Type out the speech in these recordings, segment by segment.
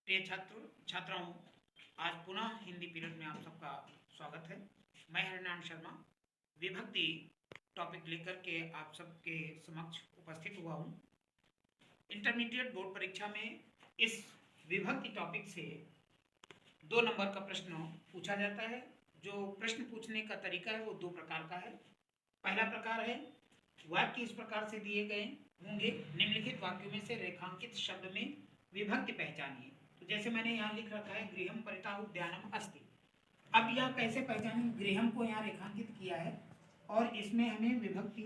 प्रिय छात्र छात्राओं, आज पुनः हिंदी पीरियड में आप सबका स्वागत है। मैं हरिनारायण शर्मा विभक्ति टॉपिक लेकर के आप सबके समक्ष उपस्थित हुआ हूँ। इंटरमीडिएट बोर्ड परीक्षा में इस विभक्ति टॉपिक से 2 नंबर का प्रश्न पूछा जाता है। जो प्रश्न पूछने का तरीका है वो 2 प्रकार का है। पहला प्रकार है, वाक्य इस प्रकार से दिए गए होंगे, निम्नलिखित वाक्यों में से रेखांकित शब्द में विभक्ति पहचानिए। तो जैसे मैंने यहाँ लिख रखा है, गृहम परितः उद्यानम अस्ति। अब यह कैसे पहचानें? गृहम को यहाँ रेखांकित किया है और इसमें हमें विभक्ति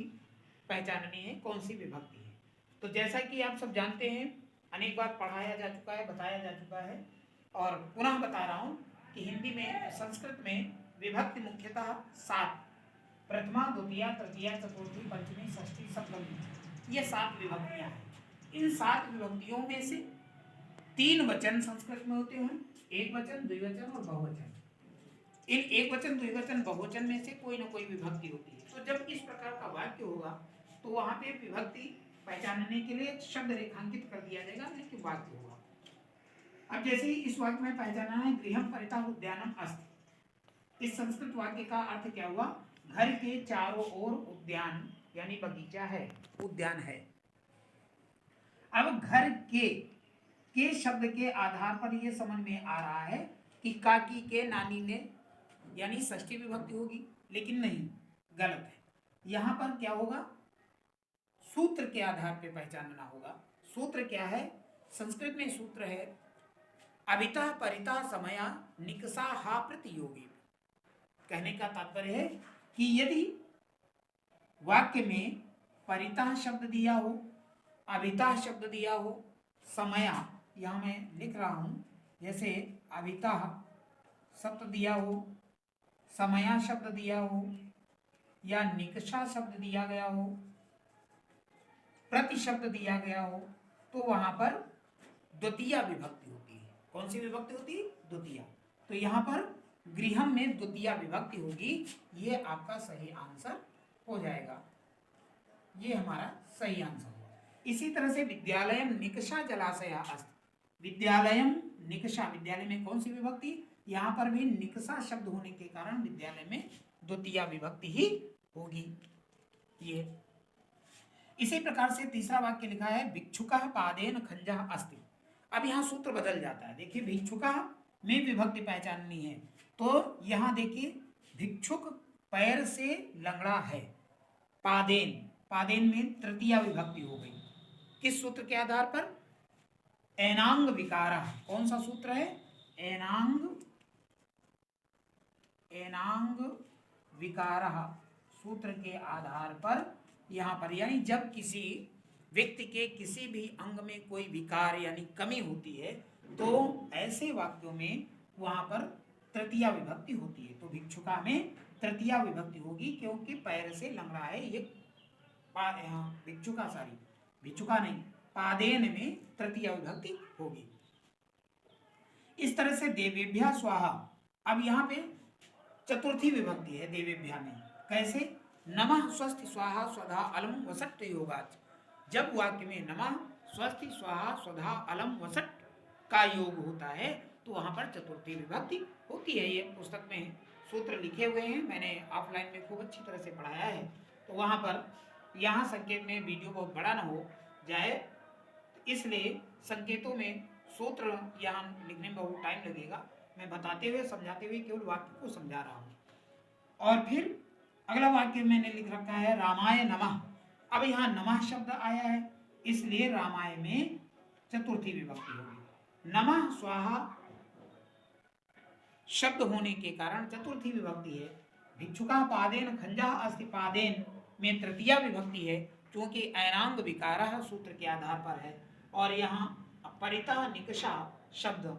पहचाननी है, कौन सी विभक्ति है। तो जैसा कि आप सब जानते हैं, अनेक बार पढ़ाया जा चुका है, बताया जा चुका है और पुनः बता रहा हूँ कि हिंदी में, संस्कृत में विभक्ति मुख्यतः 7, प्रथमा, द्वितीया, तृतीया, चतुर्थी, पंचमी, षष्ठी, सप्तमी, ये 7 विभक्तियां हैं। इन 7 विभक्तियों में से 3 वचन संस्कृत में होते हैं, एक वचन, द्विवचन और बहुवचन। इन एक वचन, द्विवचन, बहुवचन में से कोई ना कोई विभक्ति होती है। तो जब इस प्रकार का वाक्य होगा तो वहां पे विभक्ति पहचानने के लिए शब्द रेखांकित कर दिया जाएगा, लेकिन वाक्य होगा। अब जैसे ही इस वाक्य में पहचाना है, गृहम परितः उद्यानम अस्ति, इस संस्कृत वाक्य का अर्थ क्या हुआ? घर के चारों ओर उद्यान यानी बगीचा है, उद्यान है। अब घर के शब्द के आधार पर यह समझ में आ रहा है कि काकी के नानी ने यानी षष्ठी विभक्ति होगी, लेकिन नहीं, गलत है। यहां पर क्या होगा? सूत्र के आधार पर पहचानना होगा। सूत्र क्या है? संस्कृत में सूत्र है, अभितः परितः समया निकषा हा प्रतियोगी। कहने का तात्पर्य है कि यदि वाक्य में परितः शब्द दिया हो, अभितः शब्द दिया हो, समया, यहां मैं लिख रहा हूं, जैसे अभितः शब्द दिया हो, समया शब्द दिया हो या निकषा शब्द दिया गया हो, प्रति शब्द दिया गया हो, तो वहां पर द्वितीया विभक्ति होती है। कौन सी विभक्ति होती है? द्वितीया। तो यहां पर गृहम में द्वितीया विभक्ति होगी। ये आपका सही आंसर हो जाएगा, ये हमारा सही आंसर होगा। इसी तरह से विद्यालयम निकषा जलाशया अस्ति, विद्यालयम निकषा, विद्यालय में कौन सी विभक्ति? यहां पर भी निकषा शब्द होने के कारण विद्यालय में द्वितीया विभक्ति ही होगी। ये इसी प्रकार से तीसरा वाक्य लिखा है, भिक्षुकः पादेन खंजः अस्ति। अब यहाँ सूत्र बदल जाता है। देखिए, भिक्षुकः में विभक्ति पहचाननी है, तो यहां देखिए, भिक्षुक पैर से लंगड़ा है, पादेन, पादेन में तृतीया विभक्ति हो गई। किस सूत्र के आधार पर? एनांग विकारः। कौन सा सूत्र है? एनांग विकारः सूत्र के आधार पर यहां पर, यानी जब किसी व्यक्ति के किसी भी अंग में कोई विकार यानी कमी होती है, तो ऐसे वाक्यों में वहां पर तृतीया विभक्ति होती है। तो भिक्षुका में तृतीया विभक्ति होगी, क्योंकि पैर से लंगड़ा है ये भिक्षुका, सॉरी भिक्षुका नहीं, पादेन में तृतीया विभक्ति होगी। इस तरह से देवेभ्या स्वाहा, अब यहाँ पे चतुर्थी विभक्ति है देवेभ्या में। कैसे? नमः स्वस्ति स्वाहा स्वधा अलम वसट योगाच। जब वाक्य में नमः स्वस्ति स्वाहा स्वधा अलम वसट का योग होता है तो वहां पर चतुर्थी विभक्ति होती है। ये पुस्तक में सूत्र लिखे हुए हैं, मैंने ऑफलाइन में खूब अच्छी तरह से पढ़ाया है। तो वहां पर, यहाँ संकेत में वीडियो बहुत बड़ा ना हो जाए, इसलिए संकेतों में सूत्र यहाँ लिखने में बहुत टाइम लगेगा। मैं बताते हुए, समझाते हुए केवल वाक्य को समझा रहा हूँ। और फिर अगला वाक्य मैंने लिख रखा है, रामाय नमः। अब यहाँ नमः शब्द आया है, इसलिए रामाय में चतुर्थी विभक्ति होगी। नमः स्वाहा शब्द होने के कारण चतुर्थी विभक्ति है। भिक्षुका पादेन खंजः अस्ति, पादेन में तृतीया विभक्ति है, क्योंकि ऐनांग विकारः सूत्र के आधार पर है। और यहाँ परितः निकषा शब्द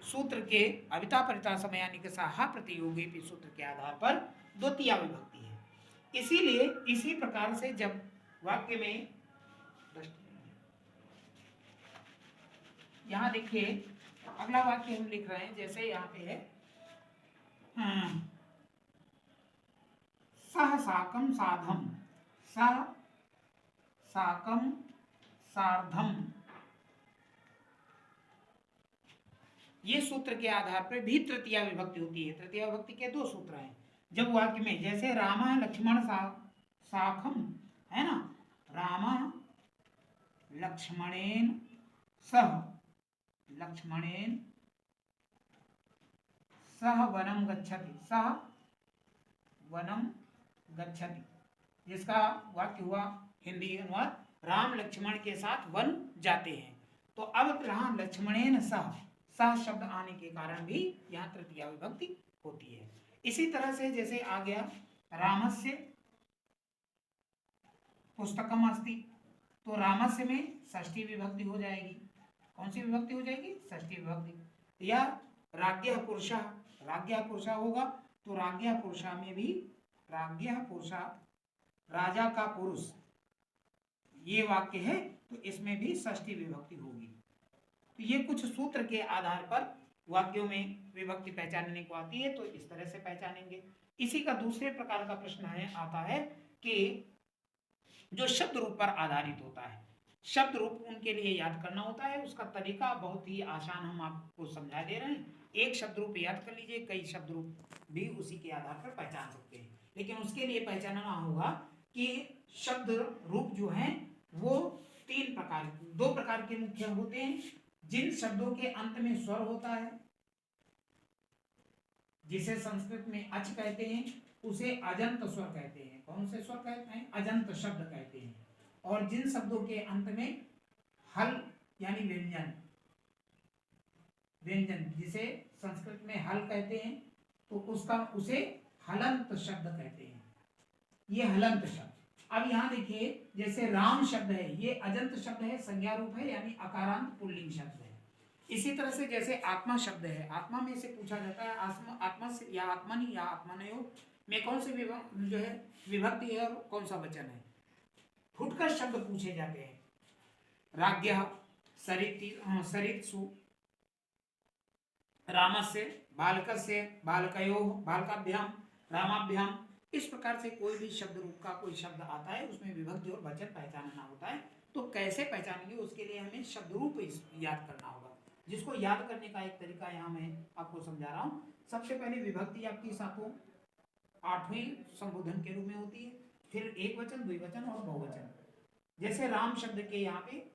सूत्र के अभिता परिता समया निकषा हा प्रतियोगी सूत्र के आधार पर द्वितीया विभक्ति है। इसीलिए इसी प्रकार से जब वाक्य में, यहां देखिए अगला वाक्य हम लिख रहे हैं, जैसे यहाँ पे है, सह साकम साधम, सह साकम सार्धम ये सूत्र के आधार पर भी तृतीया विभक्ति होती है। तृतीया विभक्ति के दो सूत्र हैं। जब वाक्य में जैसे रामा लक्ष्मण साखम है ना, रामा लक्ष्मणेन सह वनम गच्छति, सह वनम गच्छति, जिसका वाक्य हुआ हिंदी अनुवाद राम लक्ष्मण के साथ वन जाते हैं। तो अब राम लक्ष्मणेन सह शब्द आने के कारण भी यहाँ तृतीया विभक्ति होती है। इसी तरह से जैसे आ गया रामस्य पुस्तकम अस्ति, तो रामस्य में षष्ठी विभक्ति हो जाएगी। कौन सी विभक्ति हो जाएगी? षष्ठी विभक्ति। या राज्ञः पुरुषः होगा, तो राज्ञः पुरुषः में भी राज्ञः पुरुषः राजा का पुरुष ये वाक्य है, तो इसमें भी षष्ठी विभक्ति होगी। तो ये कुछ सूत्र के आधार पर वाक्यों में विभक्ति पहचानने को आती है, तो इस तरह से पहचानेंगे। इसी का दूसरे प्रकार का प्रश्न आता है कि जो शब्द रूप पर आधारित होता है, शब्द रूप उनके लिए याद करना होता है। उसका तरीका बहुत ही आसान हम आपको समझा दे रहे हैं। एक शब्द रूप याद कर लीजिए, कई शब्द रूप भी उसी के आधार पर पहचान सकते हैं। लेकिन उसके लिए पहचानना होगा कि शब्द रूप जो हैं वो दो प्रकार के मुख्य होते हैं। जिन शब्दों के अंत में स्वर होता है, जिसे संस्कृत में अच कहते हैं, उसे अजंत स्वर कहते हैं। कौन से स्वर कहते हैं? अजंत शब्द कहते हैं। और जिन शब्दों के अंत में हल यानी व्यंजन जिसे संस्कृत में हल कहते हैं, तो उसे हलंत शब्द कहते हैं। ये हलंत शब्द। अब यहाँ देखिए, जैसे राम शब्द है, ये अजंत शब्द है, संज्ञा रूप है, यानी अकारांत पुल्लिंग शब्द है। इसी तरह से जैसे आत्मा शब्द है, आत्मा में से पूछा जाता है आत्मा से या आत्मनि या आत्मनयो में कौन सी जो है विभक्ति है और कौन सा वचन है। फुटकर शब्द पूछे जाते हैं, राज्ञः सरित्सु, रामस्य, बालकस्य, बालकयोः, बालकाभ्याम, रामाभ्याम। इस प्रकार से कोई भी शब्द रूप का कोई शब्द आता है, उसमें विभक्ति और वचन पहचानना होता है। तो कैसे पहचानेंगे, उसके लिए हमें शब्द रूप याद करना होगा, जिसको याद करने का एक तरीका यहाँ मैं आपको समझा रहा हूँ। सबसे पहले विभक्ति आपकी सातों आठवें संबोधन के रूप में होती है, फिर एक वचन, द्विवचन और बहुवचन। जैसे राम शब्द के यहाँ पे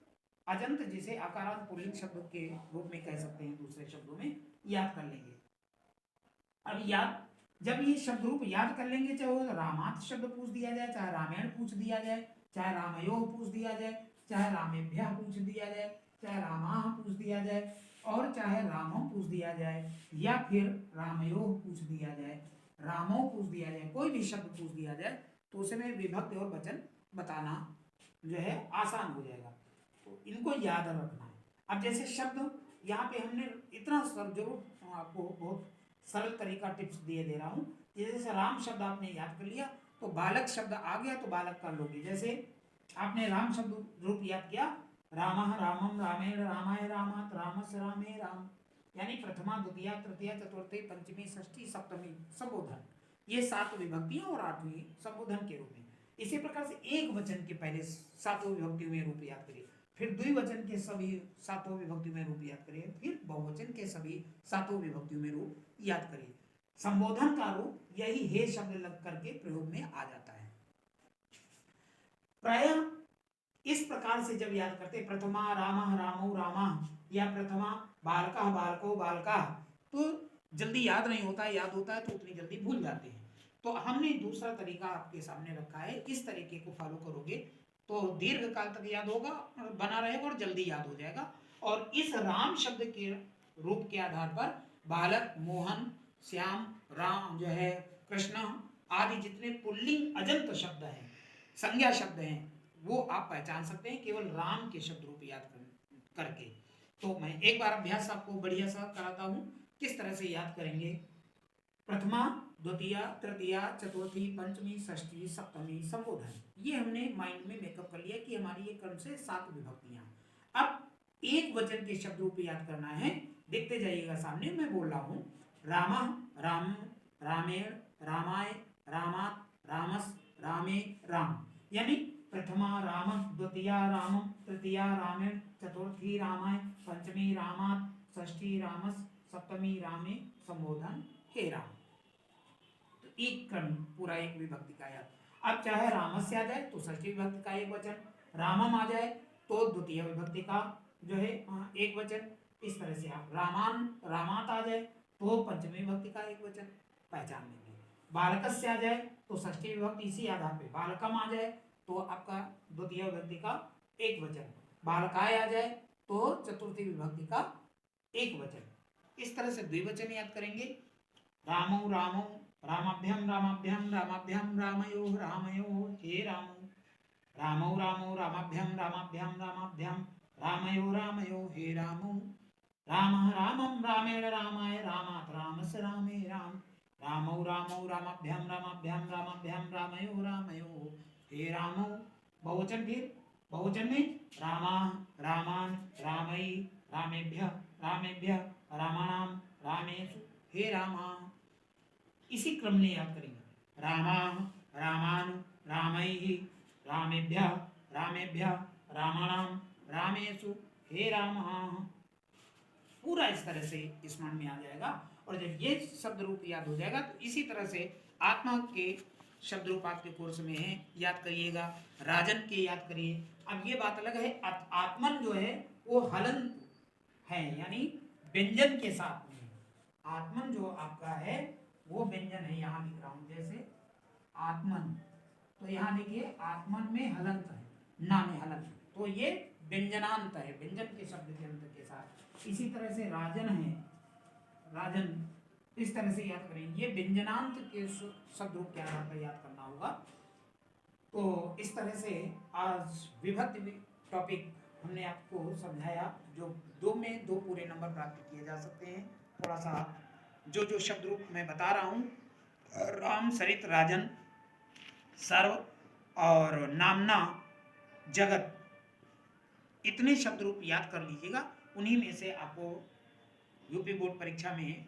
अजंत, जिसे आकारांत पुल्लिंग शब्द के रूप में कह सकते हैं, दूसरे शब्दों में याद कर लेंगे। अब जब ये शब्द रूप याद कर लेंगे, चाहे वो रामात शब्द पूछ दिया जाए, चाहे रामायण पूछ दिया जाए, चाहे रामयोः पूछ दिया जाए, चाहे रामेभ्यः पूछ दिया जाए, चाहे रामाः पूछ दिया जाए, और चाहे रामो पूछ दिया जाए, या फिर रामयोः पूछ दिया जाए, रामो पूछ दिया जाए, कोई भी शब्द पूछ दिया जाए, तो उसमें विभक्ति और वचन बताना जो है आसान हो जाएगा। तो इनको याद रखना है। अब जैसे शब्द यहाँ पे हमने इतना जरूर आपको बहुत सरल तरीका टिप्स दे रहा हूँ। जैसे राम शब्द आपने याद कर लिया, तो बालक शब्द आ गया तो बालक कर लोगे। जैसे आपने राम शब्द रूप याद किया, रामः रामम, रामेण रामाय, रामात् रामस्य, रामे राम, यानी प्रथमा, द्वितीया, तृतीया, चतुर्थी, पंचमी, षष्ठी, सप्तमी संबोधन, ये 7 विभक्तियां और 8वीं संबोधन के रूप में। इसी प्रकार से एक वचन के पहले 7 विभक्तियों में रूप याद करिए, फिर द्विवचन के सभी 7 विभक्तियों में रूप याद करिए, फिर बहुवचन के सभी 7 विभक्तियों में रूप याद करिए। संबोधन का रूप यही हे शब्द लग करके प्रयोग में आ जाता है। प्रायः इस प्रकार से जब याद करते, प्रथमा रामः रामौ रामाः, या प्रथमा बालकः बालको बालकाः, तो जल्दी याद नहीं होता, याद होता है तो उतनी जल्दी भूल जाते हैं। तो हमने दूसरा तरीका आपके सामने रखा है, इस तरीके को फॉलो करोगे तो दीर्घ काल तक याद होगा, बना रहेगा और जल्दी याद हो जाएगा। और इस राम शब्द के रूप के आधार पर बालक, मोहन, श्याम, राम जो है, कृष्ण आदि जितने पुल्लिंग अजंत शब्द हैं, संज्ञा शब्द हैं, वो आप पहचान सकते हैं केवल राम के शब्द रूप याद करके। तो मैं एक बार अभ्यास आपको बढ़िया सा कराता हूँ, किस तरह से याद करेंगे। प्रथमा, द्वितीया, तृतीया, चतुर्थी, पंचमी, षष्ठी, सप्तमी संबोधन, ये हमने माइंड में मेकअप कर लिया कि हमारी ये क्रम से 7 विभक्तियां। अब एक वचन के शब्द रूप याद करना है। देखते जाइएगा, सामने मैं बोल रहा हूँ, रामा, राम, रामेण, रामाय, रामात्, रामस्, रामे, राम, यानी प्रथमा राम, द्वितीया राम, तृतीया रामेण, चतुर्थी रामाय, पंचमी रामात्, षष्ठी रामस्, सप्तमी रामे संबोधन हे राम। तो एक क्रम पूरा एक विभक्ति का याद। अब चाहे रामस्य आ जाए तो षष्ठी विभक्ति का एक वचन, रामम आ जाए तो द्वितीय विभक्ति का जो है एक वचन। इस तरह से आप रामान रामात आ जाए तो पंचमी विभक्ति का एक वचन पहचान लेंगे। बालकस्य आ जाए तो षष्ठी विभक्ति इसी आधार पे, बालकम आ जाए तो आपका द्वितीय विभक्ति का एक वचन, बालकाय आ जाए तो चतुर्थी विभक्ति का एक वचन। इस तरह से द्विवचन याद करेंगे। रामौ रामौ रामाभ्याम रामाभ्याम रामाभ्याम रामयो रामयो हे रामौ, रामौ रामौ रामाभ्याम रामाभ्याम रामाभ्याम रामयो रामयो हे रामौ, रामः रामं रामेण रामाय रामात् रामस्य रामे राम, रामौ रामौ रामाभ्याम रामाभ्याम रामाभ्याम रामयो रामयो हे रामौ। बहुवचन फिर, बहुवचन में रामा रामान रामई रामेभ्य रामेभ्य रामाणाम रामेषु हे रामा। इसी क्रम में याद करेंगे। रामा रामान रामई रामेभ्य रामेभ्य रामाणाम रामेषु हे रामा। पूरा इस तरह से स्मरण में आ जाएगा। और जब ये शब्द रूप याद हो जाएगा तो इसी तरह से आत्मा के शब्द रूप आपके कोर्स में है, याद करिएगा। राजन के याद करिए। अब ये बात अलग है, आत्मन जो है वो हलन है, यानी व्यंजन के साथ में। आत्मन जो आपका है वो व्यंजन है, यहाँ लिख रहा हूं जैसे आत्मन, तो यहाँ देखिए आत्मन में हलंत है, ना में हलंत, तो ये व्यंजनांत है, व्यंजन के शब्द के अंत के साथ। इसी तरह से राजन है, राजन, इस तरह से याद करें। ये व्यंजनांत के शब्द रूप के आधार पर याद करना होगा। तो इस तरह से आज विभक्ति टॉपिक हमने आपको समझाया, जो 2 में 2 पूरे नंबर प्राप्त किए जा सकते हैं। थोड़ा सा जो जो शब्द रूप मैं बता रहा हूँ, राम सरित राजन सर्व और नामना जगत, इतने शब्द रूप याद कर लीजिएगा। उन्हीं में से आपको यूपी बोर्ड परीक्षा में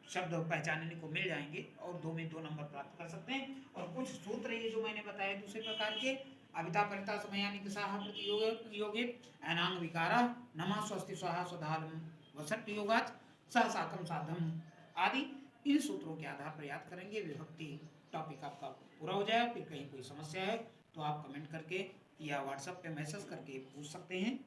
शब्द पहचानने को मिल जाएंगे और 2 में 2 नंबर प्राप्त कर सकते हैं। और कुछ सूत्र ये जो मैंने बताया दूसरे प्रकार के, अविता परिता समयानि साहा प्रतियोगे अनांग विकारा नमा स्वस्ति स्वाहा स्वधालम वसट योगाच सहसाकम साधम आदि, इन सूत्रों के आधार पर याद करेंगे। विभक्ति टॉपिक आपका पूरा हो जाएगा। फिर कहीं कोई समस्या है तो आप कमेंट करके या व्हाट्सएप पे मैसेज करके पूछ सकते हैं।